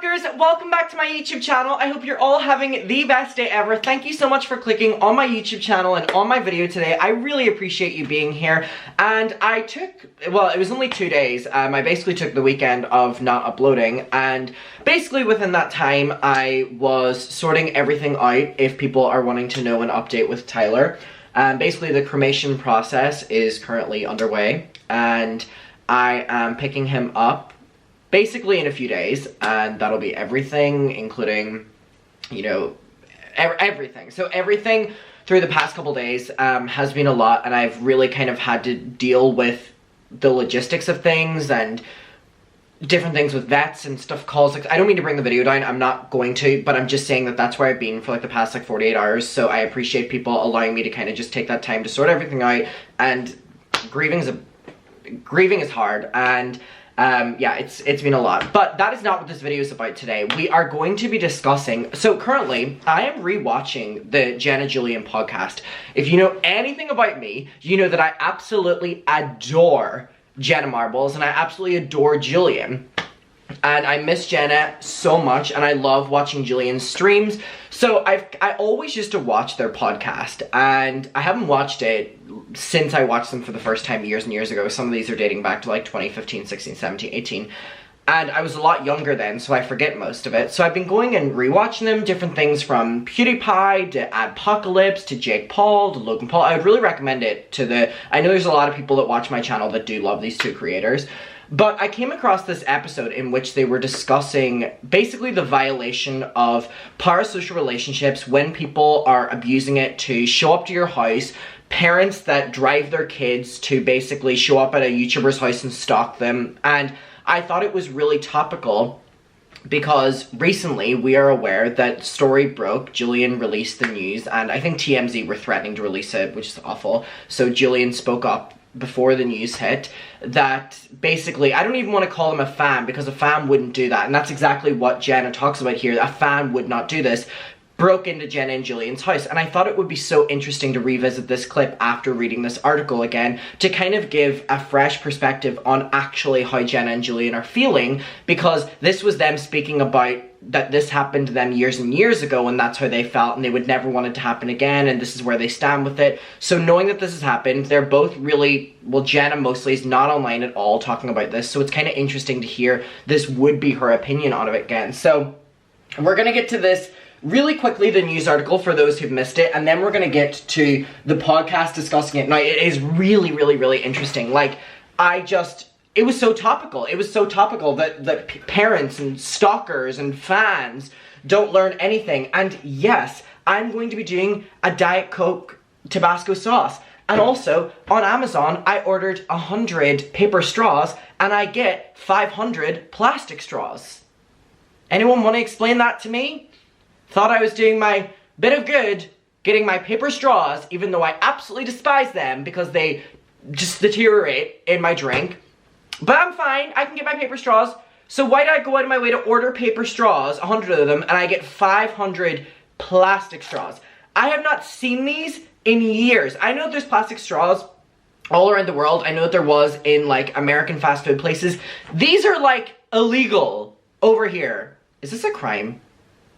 Stalkers, welcome back to my YouTube channel. I hope you're all having the best day ever. Thank you so much for clicking on my YouTube channel and on my video today. I really appreciate you being here. And I took, well, it was only 2 days. I basically took the weekend of not uploading, and basically within that time I was sorting everything out if people are wanting to know an update with Tyler. Basically the cremation process is currently underway, and I am picking him up basically in a few days, and that'll be everything, including, you know, everything. So everything through the past couple days has been a lot, and I've really kind of had to deal with the logistics of things and different things with vets and stuff, calls. Like, I don't mean to bring the video down, I'm not going to, but I'm just saying that that's where I've been for like the past like 48 hours, so I appreciate people allowing me to kind of just take that time to sort everything out. And grieving is hard, and yeah, it's been a lot. But that is not what this video is about today. We are going to be discussing, so currently I am rewatching the Jenna Julian podcast. If you know anything about me, you know that I absolutely adore Jenna Marbles and I absolutely adore Julian. And I miss Jenna so much, and I love watching Julian's streams. So I always used to watch their podcast, and I haven't watched it since I watched them for the first time years and years ago. Some of these are dating back to like 2015, 16, 17, 18. And I was a lot younger then, so I forget most of it. So I've been going and rewatching them, different things from PewDiePie to Adpocalypse to Jake Paul to Logan Paul. I would really recommend it to the, I know there's a lot of people that watch my channel that do love these two creators. But I came across this episode in which they were discussing basically the violation of parasocial relationships when people are abusing it to show up to your house, parents that drive their kids to basically show up at a YouTuber's house and stalk them. And I thought it was really topical because recently we are aware that story broke, Julian released the news, and I think TMZ were threatening to release it, which is awful. So Julian spoke up before the news hit that basically, I don't even want to call him a fan because a fan wouldn't do that, and that's exactly what Jenna talks about here. A fan would not do this. Broke into Jenna and Julian's house, and I thought it would be so interesting to revisit this clip after reading this article again to kind of give a fresh perspective on actually how Jenna and Julian are feeling, because this was them speaking about that this happened to them years and years ago and that's how they felt and they would never want it to happen again, and this is where they stand with it. So knowing that this has happened, they're both really, well, Jenna mostly is not online at all talking about this, so it's kind of interesting to hear this would be her opinion on it again. So we're gonna get to this really quickly, the news article for those who've missed it, and then we're gonna get to the podcast discussing it. Now, it is really, really, really interesting. Like, it was so topical. It was so topical that parents and stalkers and fans don't learn anything. And yes, I'm going to be doing a Diet Coke Tabasco sauce. And also, on Amazon, I ordered 100 paper straws, and I get 500 plastic straws. Anyone want to explain that to me? Thought I was doing my bit of good getting my paper straws, even though I absolutely despise them because they just deteriorate in my drink. But I'm fine, I can get my paper straws. So why did I go out of my way to order paper straws, 100 of them, and I get 500 plastic straws? I have not seen these in years. I know there's plastic straws all around the world. I know that there was in like American fast food places. These are like illegal over here. Is this a crime?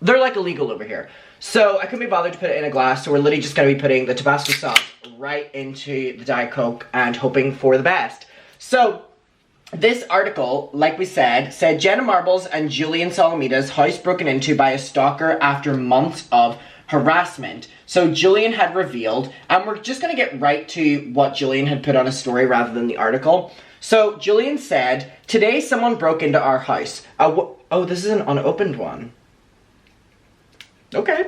They're like illegal over here. So I couldn't be bothered to put it in a glass, so we're literally just gonna be putting the Tabasco sauce right into the Diet Coke and hoping for the best. So this article, like we said Jenna Marbles and Julian Solomita's house broken into by a stalker after months of harassment. So Julian had revealed, and we're just gonna get right to what Julian had put on a story rather than the article. So Julian said, "Today someone broke into our house." Oh, this is an unopened one. Okay.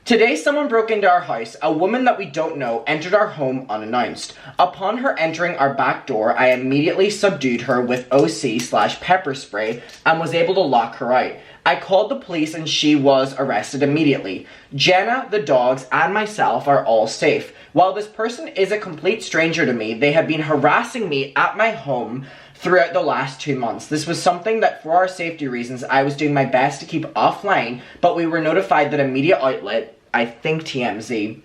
"Today someone broke into our house. A woman that we don't know entered our home unannounced. Upon her entering our back door, I immediately subdued her with OC/pepper spray and was able to lock her out. I called the police and she was arrested immediately. Jenna, the dogs, and myself are all safe. While this person is a complete stranger to me, they have been harassing me at my home throughout the last 2 months. This was something that for our safety reasons I was doing my best to keep offline, but we were notified that a media outlet, I think TMZ,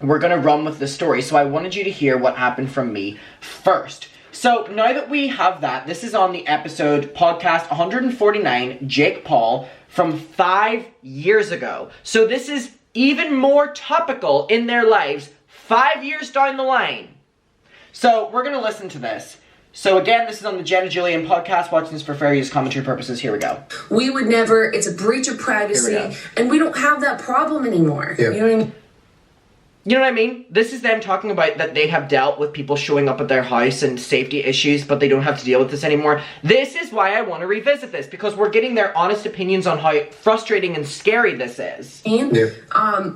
we're gonna run with the story, so I wanted you to hear what happened from me first. So now that we have that, this is on the episode podcast 149, Jake Paul, from 5 years ago. So this is even more topical in their lives 5 years down the line. So we're going to listen to this. So again, this is on the Jenna Julian podcast. Watching this for fair use commentary purposes. Here we go. We would never, it's a breach of privacy, and we don't have that problem anymore. Yeah. You know what I mean? You know what I mean? This is them talking about that they have dealt with people showing up at their house and safety issues, but they don't have to deal with this anymore. This is why I want to revisit this, because we're getting their honest opinions on how frustrating and scary this is. And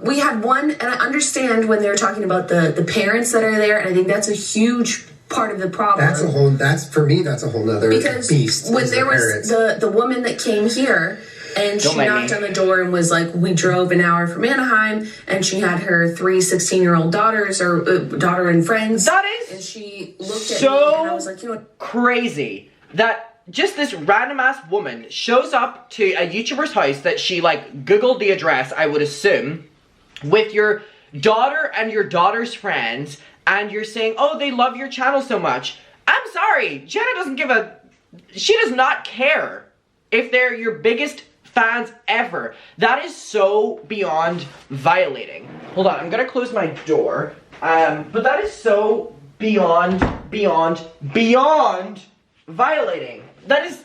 we had one, and I understand when they're talking about the parents that are there, and I think that's a huge part of the problem. For me, that's a whole nother beast. When there was the woman that came here, and she knocked on the door and was like, we drove an hour from Anaheim, and she had her 3 16-year-old daughters, or daughter and friends. That is and she looked at me, and I was like, you know what? Crazy that just this random ass woman shows up to a YouTuber's house that she like Googled the address, I would assume, with your daughter and your daughter's friends, and you're saying, oh, they love your channel so much. I'm sorry, Jenna doesn't give a... She does not care if they're your biggest fans ever. That is so beyond violating. Hold on, I'm gonna close my door. But that is so beyond violating. That is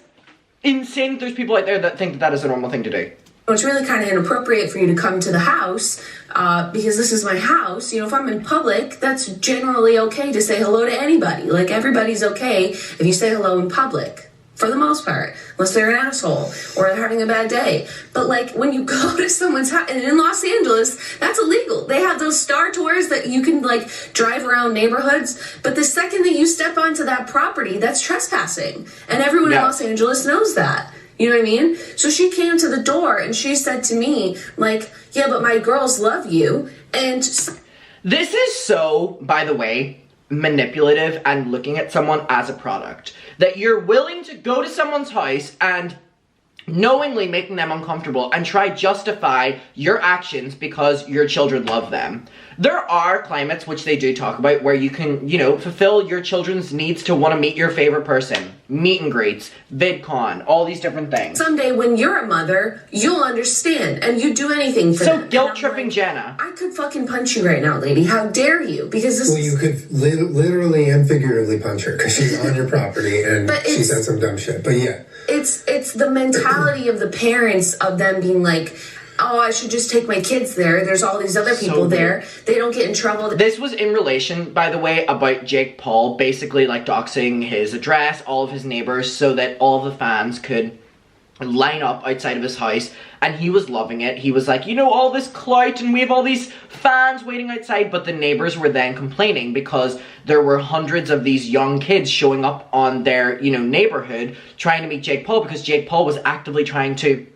insane. There's people out there that think that that is a normal thing to do. It's really kind of inappropriate for you to come to the house because this is my house. You know, if I'm in public, that's generally okay to say hello to anybody. Like, everybody's okay if you say hello in public. For the most part, unless they're an asshole or they're having a bad day. But like when you go to someone's house, and in Los Angeles, that's illegal. They have those star tours that you can like drive around neighborhoods. But the second that you step onto that property, that's trespassing. And everyone in Los Angeles knows that. You know what I mean? So she came to the door and she said to me, like, yeah, but my girls love you. And this is so, by the way, manipulative and looking at someone as a product. That you're willing to go to someone's house and knowingly making them uncomfortable and try justify your actions because your children love them. There are climates, which they do talk about, where you can, you know, fulfill your children's needs to want to meet your favorite person. Meet and greets, VidCon, all these different things. Someday when you're a mother, you'll understand and you'd do anything for them. So guilt-tripping like, Jenna. I could fucking punch you right now, lady. How dare you? Because this you could literally and figuratively punch her because she's on your property and she said some dumb shit. But yeah. It's the mentality of the parents of them being like, oh, I should just take my kids there. There's all these other people there. They don't get in trouble. This was in relation, by the way, about Jake Paul basically like doxing his address, all of his neighbors, so that all the fans could line up outside of his house, and he was loving it. He was like, you know, all this clout and we have all these fans waiting outside, but the neighbors were then complaining because there were hundreds of these young kids showing up on their, you know, neighborhood trying to meet Jake Paul because Jake Paul was actively trying to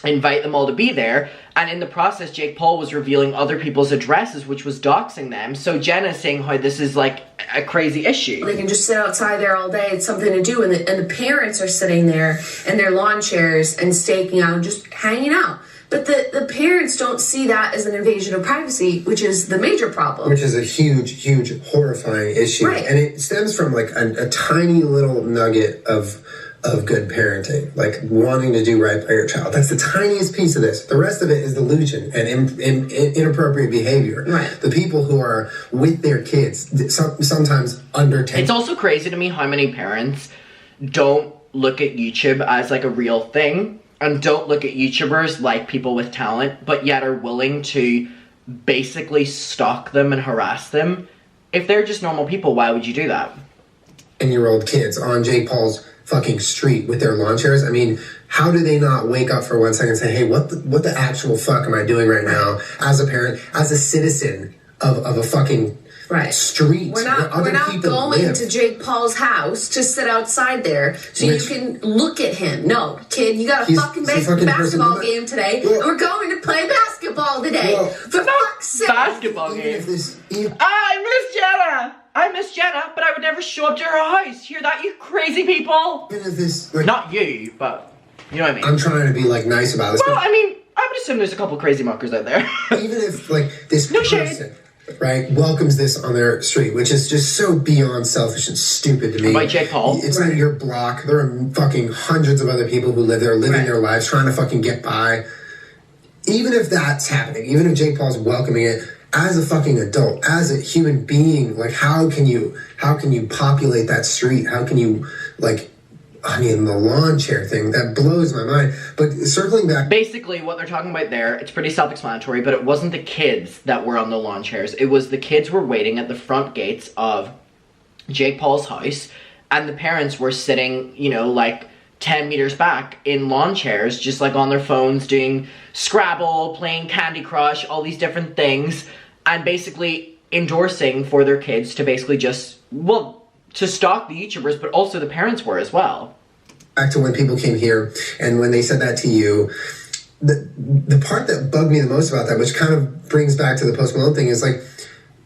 invite them all to be there, and in the process Jake Paul was revealing other people's addresses, which was doxing them. So Jenna's saying how this is like a crazy issue. They can just sit outside there all day, it's something to do, and the parents are sitting there in their lawn chairs and staking out, just hanging out. But the parents don't see that as an invasion of privacy, which is the major problem. Which is a huge, horrifying issue. Right. And it stems from like a tiny little nugget of good parenting, like wanting to do right by your child. That's the tiniest piece of this. The rest of it is delusion and inappropriate behavior. Right. The people who are with their kids, sometimes under 10. It's also crazy to me how many parents don't look at YouTube as like a real thing and don't look at YouTubers like people with talent, but yet are willing to basically stalk them and harass them. If they're just normal people, why would you do that? 10-year-old kids on Jake Paul's fucking street with their lawn chairs. I mean, how do they not wake up for 1 second and say, hey, what the actual fuck am I doing right now as a parent, as a citizen of a fucking street? We're not going to Jake Paul's house to sit outside there so you can look at him. No, kid, you got a fucking basketball game today, and we're going to play basketball today. For fuck's sake. Basketball game. I miss Jenna, but I would never show up to her house. Hear that, you crazy people? Not you, but you know what I mean. I'm trying to be like nice about this. Well, I mean, I would assume there's a couple crazy muckers out there. Even if like this person right, welcomes this on their street, which is just so beyond selfish and stupid to me. By Jake Paul? It's not your block. There are fucking hundreds of other people who live there, living their lives, trying to fucking get by. Even if that's happening, even if Jake Paul's welcoming it, as a fucking adult, as a human being, like, how can you populate that street? How can you, like, I mean, the lawn chair thing, that blows my mind. But circling back... Basically, what they're talking about there, it's pretty self-explanatory, but it wasn't the kids that were on the lawn chairs. It was the kids were waiting at the front gates of Jake Paul's house, and the parents were sitting, you know, like 10 meters back in lawn chairs, just like on their phones, doing Scrabble, playing Candy Crush, all these different things, and basically endorsing for their kids to basically just, well, to stalk the YouTubers, but also the parents were as well. Back to when people came here, and when they said that to you, the part that bugged me the most about that, which kind of brings back to the Post Malone thing, is like,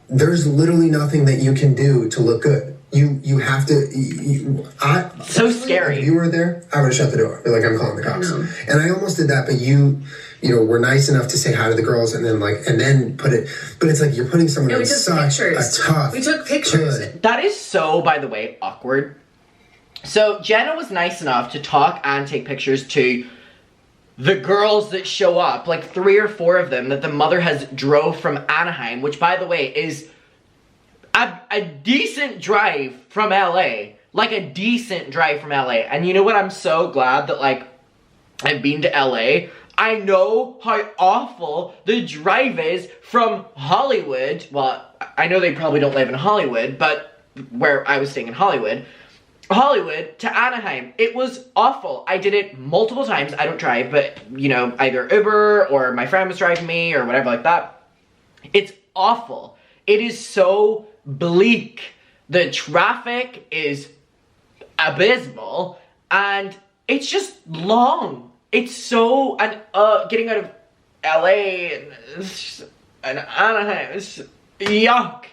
there's literally nothing that you can do to look good. You have to. So scary. If you were there, I would have shut the door. Be like, I'm calling the cops. And I almost did that, but you know, were nice enough to say hi to the girls, and then put it. But it's like you're putting someone in such a tough. We took pictures. That is so, by the way, awkward. So Jenna was nice enough to talk and take pictures to the girls that show up, like 3 or 4 of them that the mother has drove from Anaheim, which, by the way, is a decent drive from LA. Like a decent drive from LA. And you know what? I'm so glad that, like, I've been to LA. I know how awful the drive is from Hollywood. Well, I know they probably don't live in Hollywood, but where I was staying in Hollywood to Anaheim. It was awful. I did it multiple times. I don't drive, but, you know, either Uber or my friend was driving me or whatever like that. It's awful. It is so bleak. The traffic is abysmal, and it's just long. It's so, and getting out of LA and Anaheim, it's just, yuck.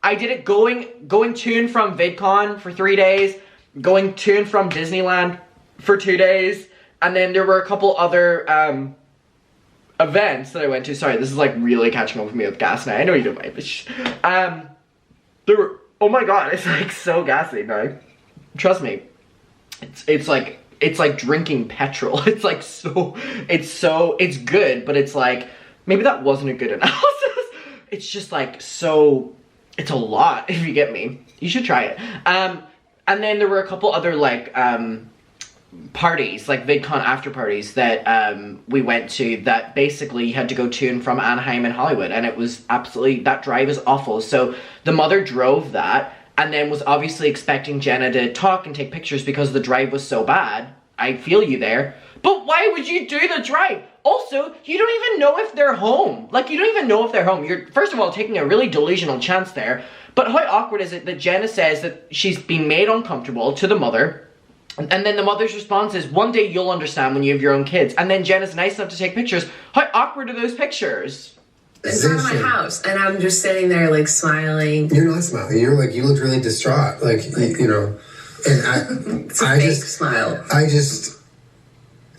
I did it going to and from VidCon for 3 days, going to and from Disneyland for 2 days, and then there were a couple other events that I went to. Sorry, this is like really catching up with me with gas now. I know you don't mind, but there were, oh my god, it's like so gassy now. Trust me, it's like drinking petrol. It's like it's good, but it's like, maybe that wasn't a good analysis. It's just like so, it's a lot, if you get me. You should try it. And then there were a couple other like parties, like VidCon after parties that we went to, that basically you had to go to and from Anaheim and Hollywood, and it was absolutely, that drive is awful. So the mother drove that, and then was obviously expecting Jenna to talk and take pictures because the drive was so bad. I feel you there. But why would you do the drive? Also, you don't even know if they're home. Like, you don't even know if they're home. You're, first of all, taking a really delusional chance there. But how awkward is it that Jenna says that she's being made uncomfortable to the mother, and then the mother's response is, one day you'll understand when you have your own kids. And then Jenna's nice enough to take pictures. How awkward are those pictures? In front of my house, and I'm just sitting there, like, smiling. You're not smiling. You're like, you look really distraught. Like, you know, and it's a fake smile.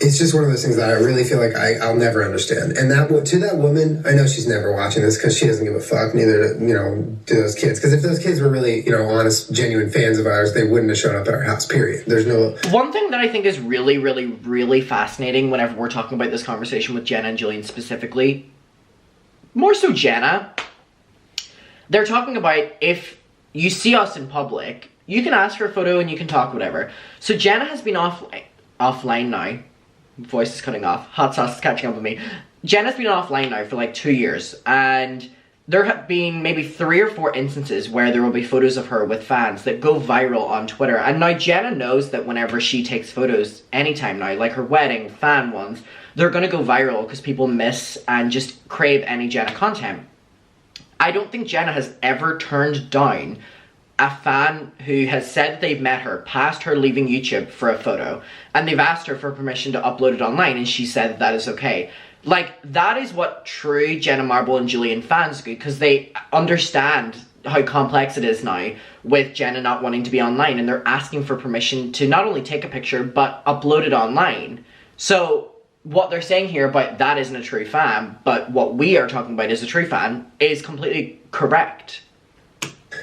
It's just one of those things that I really feel like I'll never understand. And to that woman, I know she's never watching this because she doesn't give a fuck, neither do, you know, do those kids. Because if those kids were really, you know, honest, genuine fans of ours, they wouldn't have shown up at our house, period. There's no... One thing that I think is really, really, really fascinating whenever we're talking about this conversation with Jenna and Julian specifically, more so Jenna, they're talking about if you see us in public, you can ask for a photo and you can talk, whatever. So Jenna has been offline now. Voice is cutting off. Hot sauce is catching up with me. Jenna's been offline now for like 2 years, and there have been maybe 3 or 4 instances where there will be photos of her with fans that go viral on Twitter. And now Jenna knows that whenever she takes photos anytime now, like her wedding, fan ones, they're gonna go viral because people miss and just crave any Jenna content. I don't think Jenna has ever turned down a fan who has said that they've met her past her leaving YouTube for a photo, and they've asked her for permission to upload it online, and she said that is okay. Like, that is what true Jenna Marble and Julian fans do, because they understand how complex it is now with Jenna not wanting to be online, and they're asking for permission to not only take a picture, but upload it online. So what they're saying here about that isn't a true fan, but what we are talking about is a true fan, is completely correct.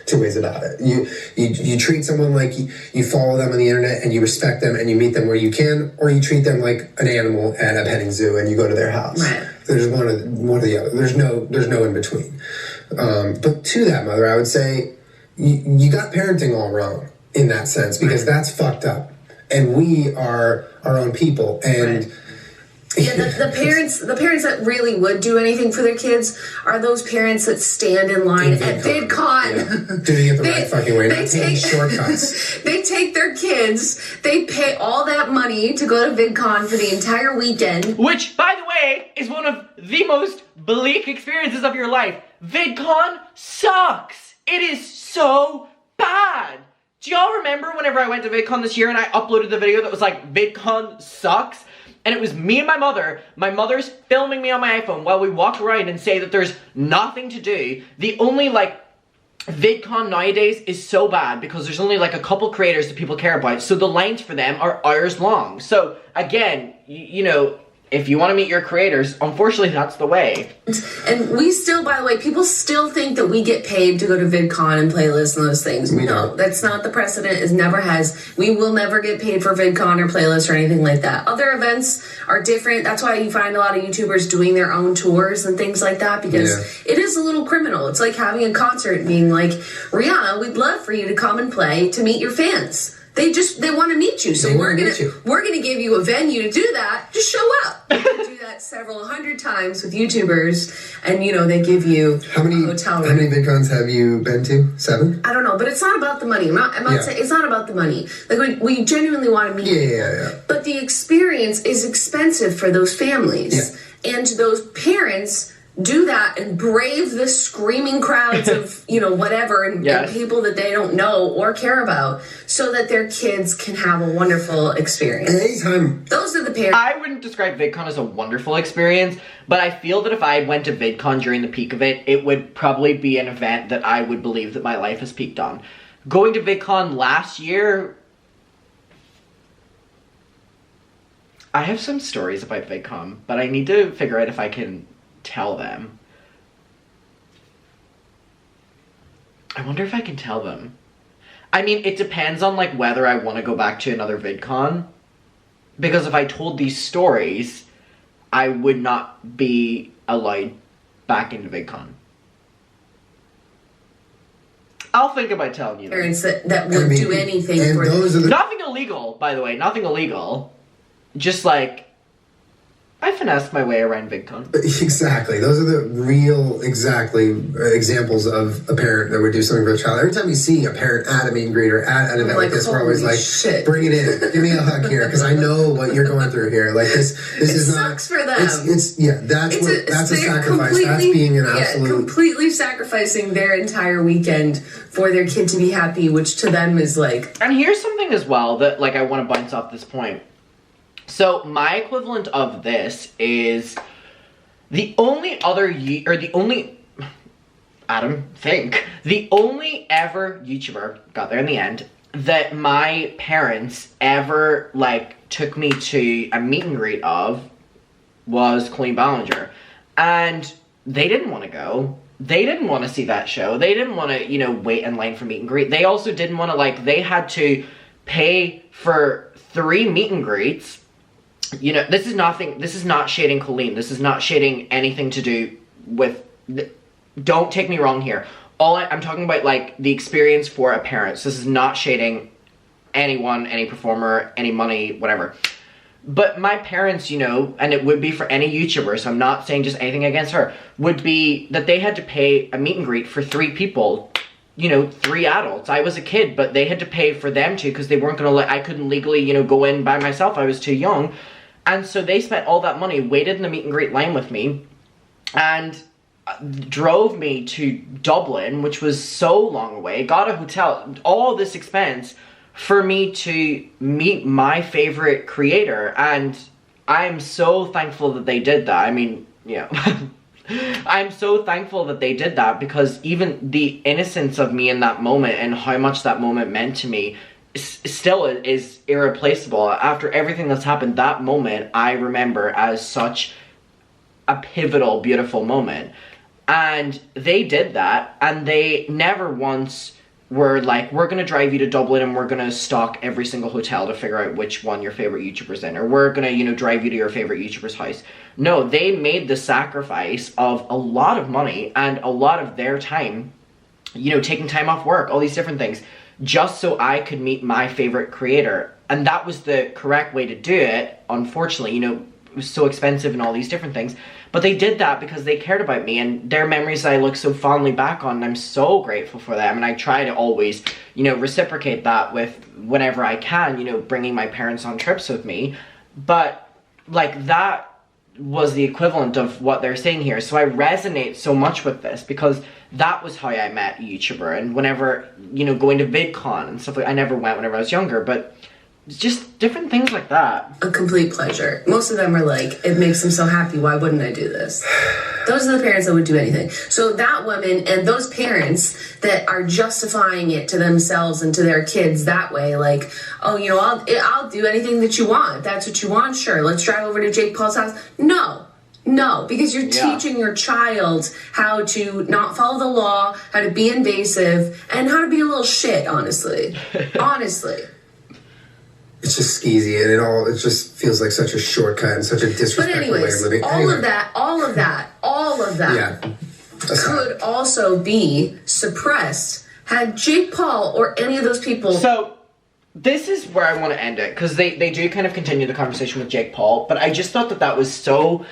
Two ways about it. You treat someone like you follow them on the internet and you respect them and you meet them where you can, or you treat them like an animal at a petting zoo and you go to their house. Right. There's one or the other. There's no in between. But to that, Mother, I would say you got parenting all wrong in that sense, because that's fucked up. And we are our own people. And right. Yeah, the parents that really would do anything for their kids are those parents that stand in line at VidCon. Yeah. Doing it the right fucking way, not taking shortcuts. They take their kids, they pay all that money to go to VidCon for the entire weekend. Which, by the way, is one of the most bleak experiences of your life. VidCon sucks. It is so bad. Do y'all remember whenever I went to VidCon this year and I uploaded the video that was like, VidCon sucks? And it was me and my mother. My mother's filming me on my iPhone while we walk around and say that there's nothing to do. The only, like, VidCon nowadays is so bad because there's only, like, a couple creators that people care about. So the lines for them are hours long. So, again, you know, if you want to meet your creators, unfortunately, that's the way. And we still, by the way, people still think that we get paid to go to VidCon and playlists and those things. No, that's not the precedent. It never has. We will never get paid for VidCon or playlists or anything like that. Other events are different. That's why you find a lot of YouTubers doing their own tours and things like that, because it is a little criminal. It's like having a concert and being like, Rihanna, we'd love for you to come and play to meet your fans. They want to meet you, so we're gonna give you a venue to do that. Just show up. We do that several hundred times with YouTubers, and you know they give you how many hotel room. How many VidCons have you been to? 7? I don't know, but it's not about the money. I'm not saying it's not about the money. Like we genuinely want to meet people. Yeah. But the experience is expensive for those families and those parents. Do that and brave the screaming crowds of, you know, whatever, and people that they don't know or care about, so that their kids can have a wonderful experience. Anytime. Those are the parents. I wouldn't describe VidCon as a wonderful experience, but I feel that if I went to VidCon during the peak of it, it would probably be an event that I would believe that my life has peaked on. Going to VidCon last year, I have some stories about VidCon, but I need to figure out if I can tell them. I wonder if I can tell them. I mean, it depends on like whether I want to go back to another VidCon, because if I told these stories, I would not be allowed back into VidCon. I'll think about telling you. Parents that would do anything for them. Nothing illegal, by the way. Nothing illegal. Just like, I finessed my way around VidCon. Exactly. Those are the real, examples of a parent that would do something for a child. Every time you see a parent at a meet and greet or at an event like this, we're always like, shit. Bring it in. Give me a hug here, because I know what you're going through here. Like this is not. It sucks for them. That's a sacrifice. That's being an absolute. Completely sacrificing their entire weekend for their kid to be happy, which to them is like. And here's something as well that like I want to bounce off this point. So my equivalent of this is the only other the only ever YouTuber, got there in the end, that my parents ever like took me to a meet and greet of was Colleen Ballinger. And they didn't want to go. They didn't want to see that show. They didn't want to, you know, wait in line for meet and greet. They also didn't want to, like, they had to pay for 3 meet and greets. You know, this is not shading Colleen. This is not shading anything to do with, don't take me wrong here. I'm talking about, like, the experience for a parent. So this is not shading anyone, any performer, any money, whatever. But my parents, you know, and it would be for any YouTuber, so I'm not saying just anything against her, would be that they had to pay a meet and greet for 3 people. You know, 3 adults. I was a kid, but they had to pay for them too, because they weren't going to I couldn't legally, you know, go in by myself. I was too young. And so they spent all that money, waited in the meet and greet line with me, and drove me to Dublin, which was so long away, got a hotel, all this expense for me to meet my favorite creator. And I'm so thankful that they did that. I mean, yeah. I'm so thankful that they did that, because even the innocence of me in that moment and how much that moment meant to me still is irreplaceable. After everything that's happened, that moment I remember as such a pivotal, beautiful moment. And they did that, and they never once were like, we're gonna drive you to Dublin and we're gonna stalk every single hotel to figure out which one your favorite YouTuber's in, or we're gonna, you know, drive you to your favorite YouTuber's house. No, they made the sacrifice of a lot of money and a lot of their time, you know, taking time off work, all these different things, just so I could meet my favorite creator. And that was the correct way to do it. Unfortunately, you know, it was so expensive and all these different things. But they did that because they cared about me, and their memories I look so fondly back on, and I'm so grateful for them. And I try to always, you know, reciprocate that with whenever I can, you know, bringing my parents on trips with me. But, like, that was the equivalent of what they're saying here. So I resonate so much with this because that was how I met a YouTuber. And whenever, you know, going to VidCon and stuff like, I never went whenever I was younger, but just different things like that. A complete pleasure. Most of them are like, it makes them so happy, why wouldn't I do this? Those are the parents that would do anything. So that woman and those parents that are justifying it to themselves and to their kids that way, like, oh, you know, I'll do anything that you want. If that's what you want, sure. Let's drive over to Jake Paul's house. No, because you're teaching your child how to not follow the law, how to be invasive, and how to be a little shit, honestly. Honestly. It's just skeezy, and it just feels like such a shortcut and such a disrespectful way of living. All of that Yeah. could also be suppressed had Jake Paul or any of those people... So, this is where I want to end it, because they do kind of continue the conversation with Jake Paul, but I just thought that that was so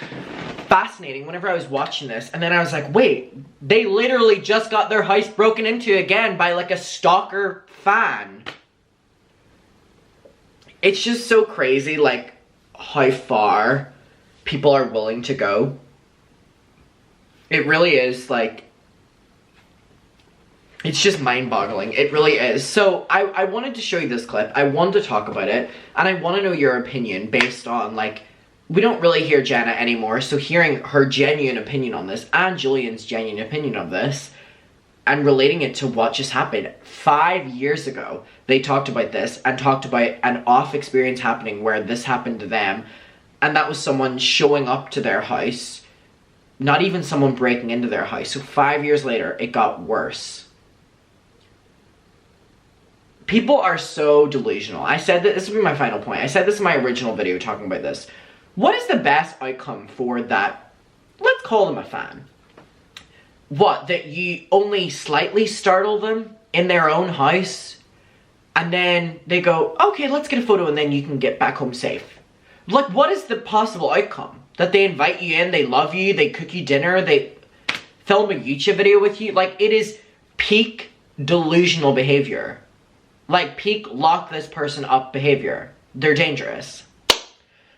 fascinating whenever I was watching this, and then I was like, wait, they literally just got their house broken into again by, like, a stalker fan. It's just so crazy, like, how far people are willing to go. It really is, like, it's just mind-boggling. It really is. So, I wanted to show you this clip. I wanted to talk about it, and I want to know your opinion based on, like, we don't really hear Jenna anymore, so hearing her genuine opinion on this, and Julian's genuine opinion of this, and relating it to what just happened 5 years ago. They talked about this and talked about an off experience happening where this happened to them, and that was someone showing up to their house, not even someone breaking into their house. So 5 years later, it got worse. People are so delusional. I said that, this will be my final point. I said this in my original video talking about this. What is the best outcome for that, let's call them a fan? What, that you only slightly startle them in their own house, and then they go, okay, let's get a photo, and then you can get back home safe? Like, what is the possible outcome? That they invite you in, they love you, they cook you dinner, they film a YouTube video with you? Like, it is peak delusional behavior. Like, peak lock this person up behavior. They're dangerous.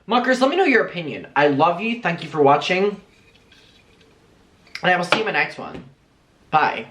Muckers, let me know your opinion. I love you, thank you for watching. And I will see you in my next one. Bye.